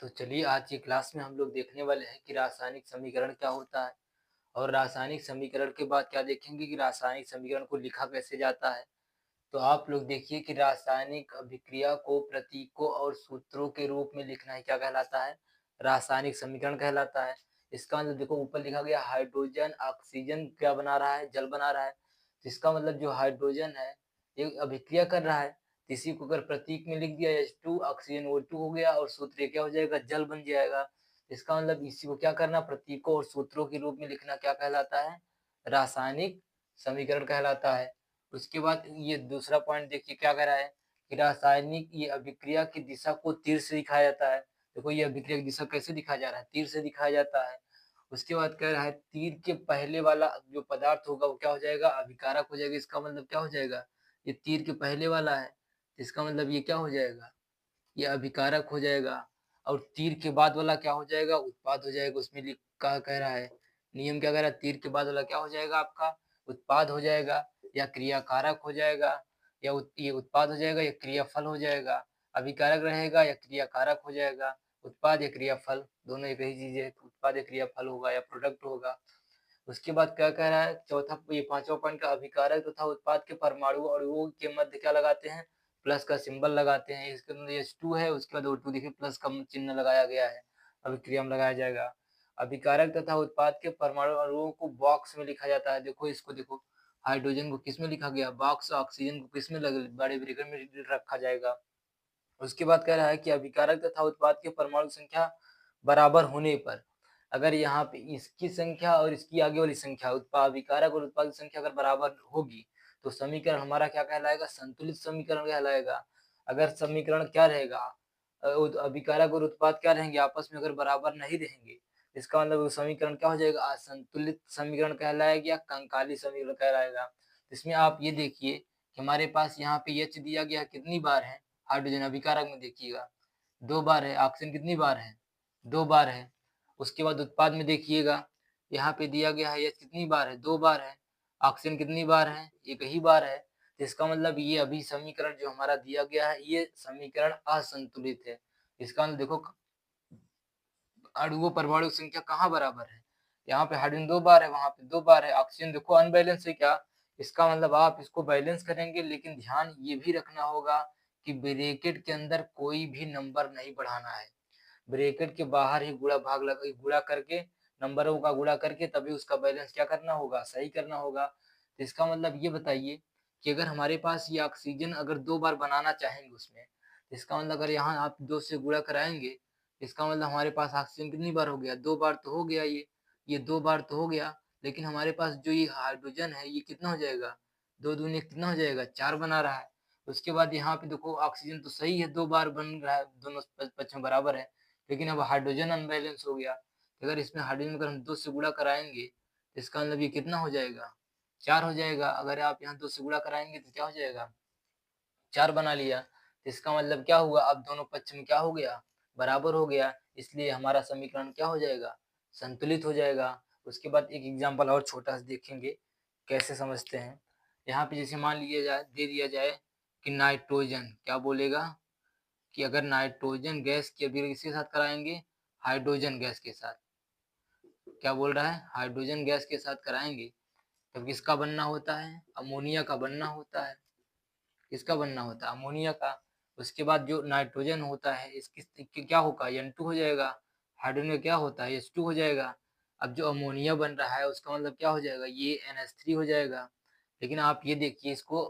तो चलिए आज की क्लास में हम लोग देखने वाले हैं कि रासायनिक समीकरण क्या होता है और रासायनिक समीकरण के बाद क्या देखेंगे कि रासायनिक समीकरण को लिखा कैसे जाता है। तो आप लोग देखिए कि रासायनिक अभिक्रिया को प्रतीकों और सूत्रों के रूप में लिखना ही क्या कहलाता है, रासायनिक समीकरण कहलाता है। इसका मतलब देखो ऊपर लिखा गया हाइड्रोजन ऑक्सीजन क्या बना रहा है, जल बना रहा है। तो इसका मतलब जो हाइड्रोजन है ये अभिक्रिया कर रहा है, तो इसी को अगर प्रतीक में लिख दिया H2 ऑक्सीजन O2 हो गया और सूत्र क्या हो जाएगा, जल बन जाएगा। इसका मतलब इसी को क्या करना, प्रतीकों और सूत्रों के रूप में लिखना क्या कहलाता है, रासायनिक समीकरण कहलाता है। उसके बाद ये दूसरा पॉइंट देखिए क्या कह रहा है कि रासायनिक ये अभिक्रिया की दिशा को तीर से दिखाया जाता है। देखो ये अभिक्रिया की दिशा कैसे दिखाया जा रहा है, तीर से दिखाया जाता है। उसके बाद कह रहा है तीर के पहले वाला जो पदार्थ होगा वो क्या हो जाएगा, अभिकारक हो जाएगा। इसका मतलब क्या हो जाएगा, ये तीर के पहले वाला है, इसका मतलब ये क्या हो जाएगा, ये अभिकारक हो जाएगा। और तीर के बाद वाला क्या हो जाएगा, उत्पाद हो जाएगा। उसमें लिखा कह रहा है, नियम क्या कह रहा है, तीर के बाद वाला क्या हो जाएगा आपका, उत्पाद हो जाएगा या क्रियाकारक हो जाएगा, या ये उत्पाद हो जाएगा या क्रियाफल हो जाएगा। अभिकारक रहेगा या क्रियाकारक हो जाएगा। उत्पाद या क्रियाफल दोनों एक ही चीज है, उत्पाद या क्रियाफल होगा या प्रोडक्ट होगा। उसके बाद क्या कह रहा है, चौथा ये पांचवा पॉइंट का अभिकारक तथा उत्पाद के परमाणु और अणुओं के मध्य क्या लगाते हैं, प्लस का सिंबल लगाते हैं। इसके अंदर H2 है, उसके बाद O2 देखिए प्लस का चिन्ह लगाया गया है, अभिक्रिया में लगाया जाएगा। अभिकारक तथा उत्पाद के परमाणु और अणुओं को बॉक्स में लिखा जाता है। देखो इसको देखो, हाइड्रोजन को किस में लिखा गया, बॉक्स, ऑक्सीजन को किस में बड़े ब्रैकेट में रखा जाएगा। उसके बाद कह रहा है कि अभिकारक तथा उत्पाद के परमाणु संख्या बराबर होने पर, अगर यहाँ पे इसकी संख्या और इसकी आगे वाली संख्या, उत्पाद अभिकारक और उत्पाद की संख्या अगर बराबर होगी तो समीकरण हमारा क्या कहलाएगा, संतुलित समीकरण कहलाएगा। अगर समीकरण क्या रहेगा, अभिकारक और उत्पाद क्या रहेंगे, आपस में अगर बराबर नहीं रहेंगे, इसका मतलब वो समीकरण क्या हो जाएगा, असंतुलित समीकरण कहलाएगा या कंकाली समीकरण कहलाएगा। इसमें आप ये देखिए कि हमारे पास यहाँ पे H दिया गया कितनी बार है, हाइड्रोजन अभिकारक में देखिएगा 2 बार है, ऑक्सीजन कितनी बार है, 2 बार है। उसके बाद उत्पाद में देखिएगा, यहाँ पे दिया गया है H कितनी बार है, 2 बार है। ऑक्सीजन कितनी बार है, 1 ही बार है। तो इसका मतलब ये अभी समीकरण जो हमारा दिया गया है ये समीकरण असंतुलित है। इसका मतलब देखो अणुओं परमाणु की संख्या कहाँ बराबर है, यहाँ पे हाइड्रोजन 2 बार है, वहां पे 2 बार है। ऑक्सीजन देखो अनबैलेंस है क्या, इसका मतलब आप इसको बैलेंस करेंगे, लेकिन ध्यान ये भी रखना होगा कि ब्रैकेट के अंदर कोई भी नंबर नहीं बढ़ाना है। ब्रैकेट के बाहर ही गुणा करके, नंबरों का गुणा करके तभी उसका बैलेंस क्या करना होगा, सही करना होगा। तो इसका मतलब ये बताइए कि अगर हमारे पास ये ऑक्सीजन अगर 2 बार बनाना चाहेंगे उसमें, तो इसका मतलब अगर यहाँ आप 2 से गुणा कराएंगे, इसका मतलब हमारे पास ऑक्सीजन कितनी बार हो गया, 2 बार तो हो गया ये 2 बार तो हो गया। लेकिन हमारे पास जो ये हाइड्रोजन है ये कितना हो जाएगा, 2 दूनी कितना हो जाएगा, 4 बना रहा है। उसके बाद यहाँ पे देखो ऑक्सीजन तो सही है, 2 बार बन रहा है, दोनों पक्ष में बराबर है, लेकिन अब हाइड्रोजन अनबैलेंस हो गया। तो अगर इसमें हाइड्रोजन अगर हम 2 से गुणा कराएंगे तो इसका मतलब ये कितना हो जाएगा, 4 हो जाएगा। अगर आप यहाँ 2 से गुणा कराएंगे तो क्या हो जाएगा, 4 बना लिया। तो इसका मतलब क्या हुआ, अब दोनों पक्ष में क्या हो गया, बराबर हो गया। इसलिए हमारा समीकरण क्या हो जाएगा, संतुलित हो जाएगा। उसके बाद एक एग्जाम्पल और छोटा सा देखेंगे कैसे समझते हैं। यहाँ पे जैसे मान लिया जाए, दे दिया जाए कि नाइट्रोजन क्या बोलेगा, कि अगर नाइट्रोजन गैस की अभिक्रिया किसके साथ कराएंगे, हाइड्रोजन गैस के साथ, क्या बोल रहा है, हाइड्रोजन गैस के साथ कराएंगे, तब किसका बनना होता है, अमोनिया का बनना होता है। किसका बनना होता है, अमोनिया का। उसके बाद जो नाइट्रोजन होता है इसकी क्या होगा, N2 हो जाएगा। हाइड्रोजन का क्या होता है, H2 हो जाएगा। अब जो अमोनिया बन रहा है उसका मतलब क्या हो जाएगा, ये NH3 हो जाएगा। लेकिन आप ये देखिए इसको